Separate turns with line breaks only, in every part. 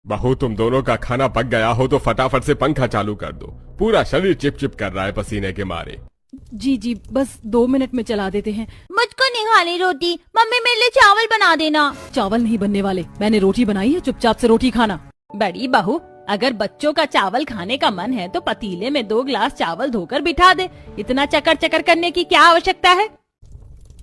बहू, तुम दोनों का खाना पक गया हो तो फटाफट से पंखा चालू कर दो। पूरा शरीर चिप चिप कर रहा है पसीने के मारे।
जी जी, बस 2 मिनट में चला देते हैं।
मुझको नहीं खानी रोटी, मम्मी मेरे लिए चावल बना देना।
चावल नहीं बनने वाले, मैंने रोटी बनाई है, चुपचाप से रोटी खाना।
बड़ी बहू, अगर बच्चों का चावल खाने का मन है तो पतीले में 2 गिलास चावल धोकर बिठा दे। इतना चकर चकर करने की क्या आवश्यकता है?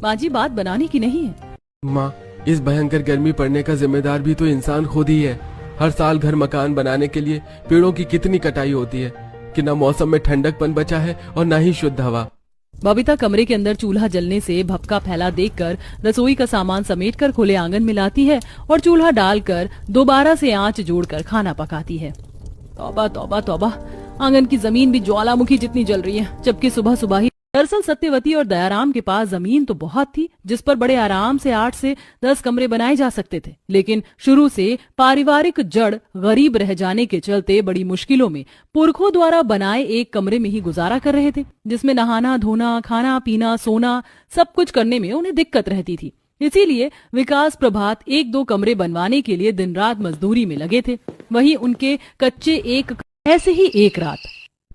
माँ जी, बात बनाने की नहीं है।
माँ, इस भयंकर गर्मी पड़ने का जिम्मेदार भी तो इंसान खुद ही है। हर साल घर मकान बनाने के लिए पेड़ों की कितनी कटाई होती है कि न मौसम में ठंडकपन बचा है और न ही शुद्ध हवा।
बबीता कमरे के अंदर चूल्हा जलने से भपका फैला देखकर रसोई का सामान समेटकर खुले आंगन में लाती है और चूल्हा डालकर दोबारा से आंच जोड़कर खाना पकाती है। तौबा तौबा तौबा, आंगन की जमीन भी ज्वालामुखी जितनी जल रही है, जबकि सुबह सुबह ही। दरअसल सत्यवती और दयाराम के पास जमीन तो बहुत थी जिस पर बड़े आराम से 8 से 10 कमरे बनाए जा सकते थे, लेकिन शुरू से पारिवारिक जड़ गरीब रह जाने के चलते बड़ी मुश्किलों में पुरखों द्वारा बनाए एक कमरे में ही गुजारा कर रहे थे, जिसमें नहाना धोना खाना पीना सोना सब कुछ करने में उन्हें दिक्कत रहती थी। इसीलिए विकास प्रभात 1-2 कमरे बनवाने के लिए दिन रात मजदूरी में लगे थे। वहीं उनके कच्चे एक ऐसे ही एक रात,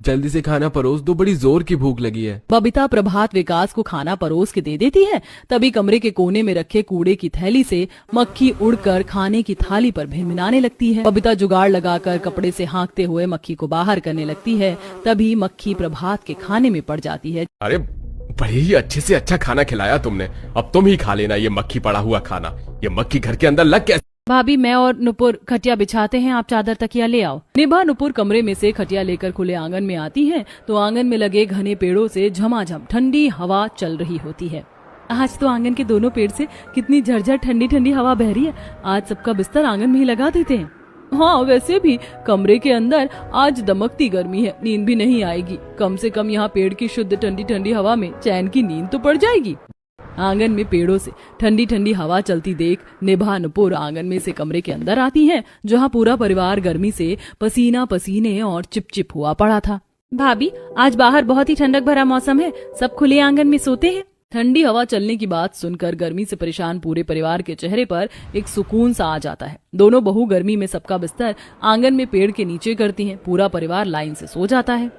जल्दी से खाना परोस दो, बड़ी जोर की भूख लगी है।
बबीता प्रभात विकास को खाना परोस के दे देती है। तभी कमरे के कोने में रखे कूड़े की थैली से मक्खी उड़कर खाने की थाली पर भिनभिनाने लगती है। बबीता जुगाड़ लगाकर कपड़े से हाँकते हुए मक्खी को बाहर करने लगती है। तभी मक्खी प्रभात के खाने में पड़ जाती है।
अरे, बड़े ही अच्छे से अच्छा खाना खिलाया तुमने, अब तुम ही खा लेना ये मक्खी पड़ा हुआ खाना। ये मक्खी घर के अंदर लग कैसे?
भाभी, मैं और नुपुर खटिया बिछाते हैं, आप चादर तकिया ले आओ। निभा नुपुर कमरे में से खटिया लेकर खुले आंगन में आती हैं तो आंगन में लगे घने पेड़ों से झमाझम ठंडी हवा चल रही होती है। आज तो आंगन के दोनों पेड़ से कितनी झरझर ठंडी ठंडी हवा बह रही है। आज सबका बिस्तर आंगन में ही लगा देते हैं। हाँ, वैसे भी कमरे के अंदर आज दमकती गर्मी है, नींद भी नहीं आएगी। कम से कम यहाँ पेड़ की शुद्ध ठंडी ठंडी हवा में चैन की नींद तो पड़ जाएगी। आंगन में पेड़ों से ठंडी ठंडी हवा चलती देख निभा नुपुर आंगन में से कमरे के अंदर आती हैं, जहाँ पूरा परिवार गर्मी से पसीना पसीने और चिपचिप हुआ पड़ा था। भाभी, आज बाहर बहुत ही ठंडक भरा मौसम है, सब खुले आंगन में सोते हैं। ठंडी हवा चलने की बात सुनकर गर्मी से परेशान पूरे परिवार के चेहरे पर एक सुकून सा आ जाता है। दोनों बहू गर्मी में सबका बिस्तर आंगन में पेड़ के नीचे करती हैं। पूरा परिवार लाइन से सो जाता है।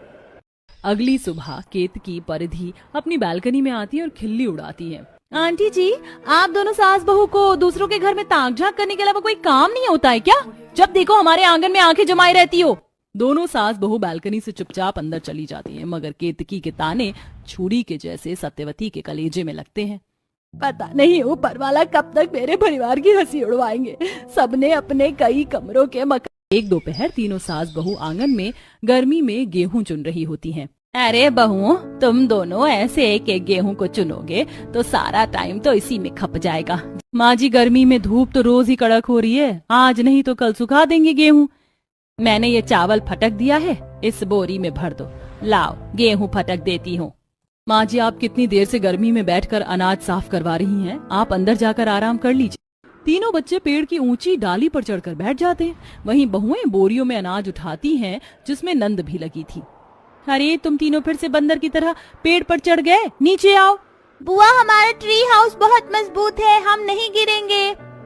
अगली सुबह केतकी परिधि अपनी बालकनी में आती है और खिल्ली उड़ाती है।
आंटी जी, आप दोनों सास बहू को दूसरों के घर में ताक झांक करने के अलावा कोई काम नहीं होता है क्या? जब देखो हमारे आंगन में आंखें जमाई रहती हो।
दोनों सास बहू बालकनी से चुपचाप अंदर चली जाती हैं, मगर केतकी के ताने छुरी के जैसे सत्यवती के कलेजे में लगते हैं।
पता नहीं ऊपर वाला कब तक मेरे परिवार की हंसी उड़वाएंगे। सबने अपने कई कमरों के मकान।
एक दोपहर तीनों सास बहू आंगन में गर्मी में गेहूं चुन रही होती हैं।
अरे बहू, तुम दोनों ऐसे एक एक गेहूं को चुनोगे तो सारा टाइम तो इसी में खप जाएगा।
माँ जी, गर्मी में धूप तो रोज ही कड़क हो रही है, आज नहीं तो कल सुखा देंगे गेहूं।
मैंने ये चावल फटक दिया है, इस बोरी में भर दो। लाओ, गेहूं फटक देती हूँ।
माँ जी, आप कितनी देर से गर्मी में बैठकर अनाज साफ करवा रही हैं, आप अंदर जाकर आराम कर लीजिए। तीनों बच्चे पेड़ की ऊंची डाली पर चढ़कर बैठ जाते हैं। वहीं बहुएं बोरियों में अनाज उठाती हैं, जिसमें नंद भी लगी थी।
अरे, तुम तीनों फिर से बंदर की तरह पेड़ पर चढ़ गए, नीचे आओ। बुआ, हमारा ट्री हाउस बहुत मजबूत है, हम नहीं गिरेंगे।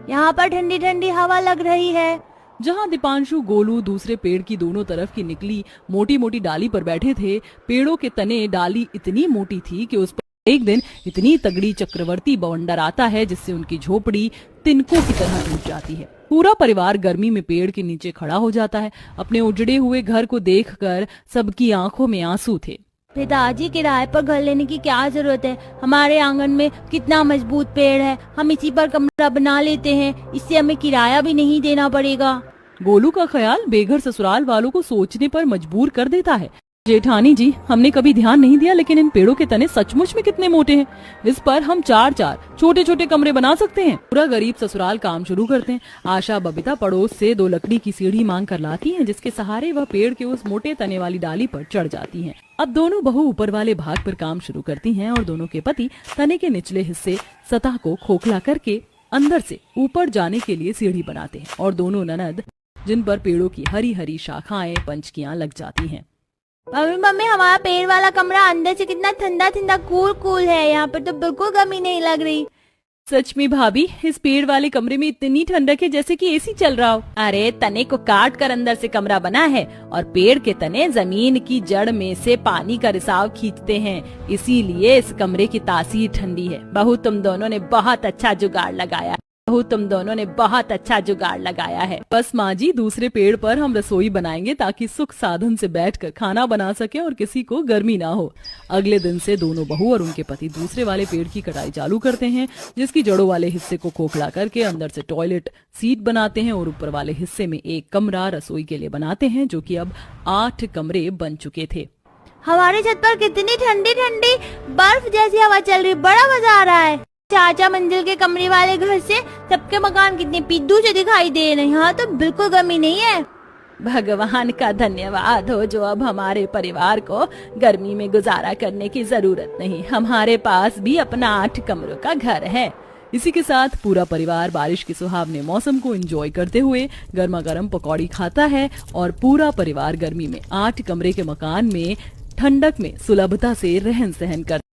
यहाँ पर ठंडी ठंडी हवा लग रही है।
जहाँ दीपांशु गोलू दूसरे पेड़ की दोनों तरफ की निकली मोटी मोटी डाली पर बैठे थे, पेड़ों के तने डाली इतनी मोटी थी कि उस पर एक दिन इतनी तगड़ी चक्रवर्ती बवंडर आता है जिससे उनकी झोपड़ी तिनकों की तरह टूट जाती है। पूरा परिवार गर्मी में पेड़ के नीचे खड़ा हो जाता है। अपने उजड़े हुए घर को देखकर सबकी आंखों में आंसू थे।
पिताजी, किराए पर घर लेने की क्या जरूरत है? हमारे आंगन में कितना मजबूत पेड़ है, हम इसी पर कमरा बना लेते हैं, इससे हमें किराया भी नहीं देना पड़ेगा।
गोलू का ख्याल बेघर ससुराल वालों को सोचने पर मजबूर कर देता है। जेठानी जी, हमने कभी ध्यान नहीं दिया, लेकिन इन पेड़ों के तने सचमुच में कितने मोटे हैं। इस पर हम 4-4 छोटे छोटे कमरे बना सकते हैं। पूरा गरीब ससुराल काम शुरू करते हैं। आशा बबीता पड़ोस से 2 लकड़ी की सीढ़ी मांग कर लाती हैं, जिसके सहारे वह पेड़ के उस मोटे तने वाली डाली पर चढ़ जाती हैं। अब दोनों बहू ऊपर वाले भाग पर काम शुरू करती हैं और दोनों के पति तने के निचले हिस्से सतह को खोखला करके अंदर से ऊपर जाने के लिए सीढ़ी बनाते हैं और दोनों ननद जिन पर पेड़ों की हरी हरी शाखाएं पंचकियां लग जाती हैं।
मम्मी, हमारा पेड़ वाला कमरा अंदर से कितना ठंडा ठंडा कूल कूल है, यहाँ पर तो बिल्कुल गर्मी नहीं लग रही।
सच में भाभी, इस पेड़ वाले कमरे में इतनी ठंडक है जैसे कि एसी चल रहा हो।
अरे तने को काट कर अंदर से कमरा बना है और पेड़ के तने जमीन की जड़ में से पानी का रिसाव खींचते हैं, इसीलिए इस कमरे की तासीर ठंडी है। बहू तुम दोनों ने बहुत अच्छा जुगाड़ लगाया। है
बस माँ जी, दूसरे पेड़ पर हम रसोई बनाएंगे ताकि सुख साधन से बैठकर खाना बना सके और किसी को गर्मी ना हो। अगले दिन से दोनों बहू और उनके पति दूसरे वाले पेड़ की कटाई चालू करते हैं, जिसकी जड़ों वाले हिस्से को खोखला करके अंदर से टॉयलेट सीट बनाते हैं और ऊपर वाले हिस्से में एक कमरा रसोई के लिए बनाते हैं, जो कि अब 8 कमरे बन चुके थे।
हमारी छत पर कितनी ठंडी ठंडी बर्फ जैसी हवा चल रही, बड़ा मजा आ रहा है। 4 मंजिल के कमरे वाले घर से सबके मकान कितने पिद्दू से दिखाई दे रहे हैं, यहाँ तो बिल्कुल गर्मी नहीं है।
भगवान का धन्यवाद हो जो अब हमारे परिवार को गर्मी में गुजारा करने की जरूरत नहीं, हमारे पास भी अपना 8 कमरों का घर है। इसी के साथ पूरा परिवार बारिश के सुहावने मौसम को एंजॉय करते हुए गर्मा गर्म पकौड़ी खाता है और पूरा परिवार गर्मी में 8 कमरे के मकान में ठंडक में सुलभता से रहन सहन करता है।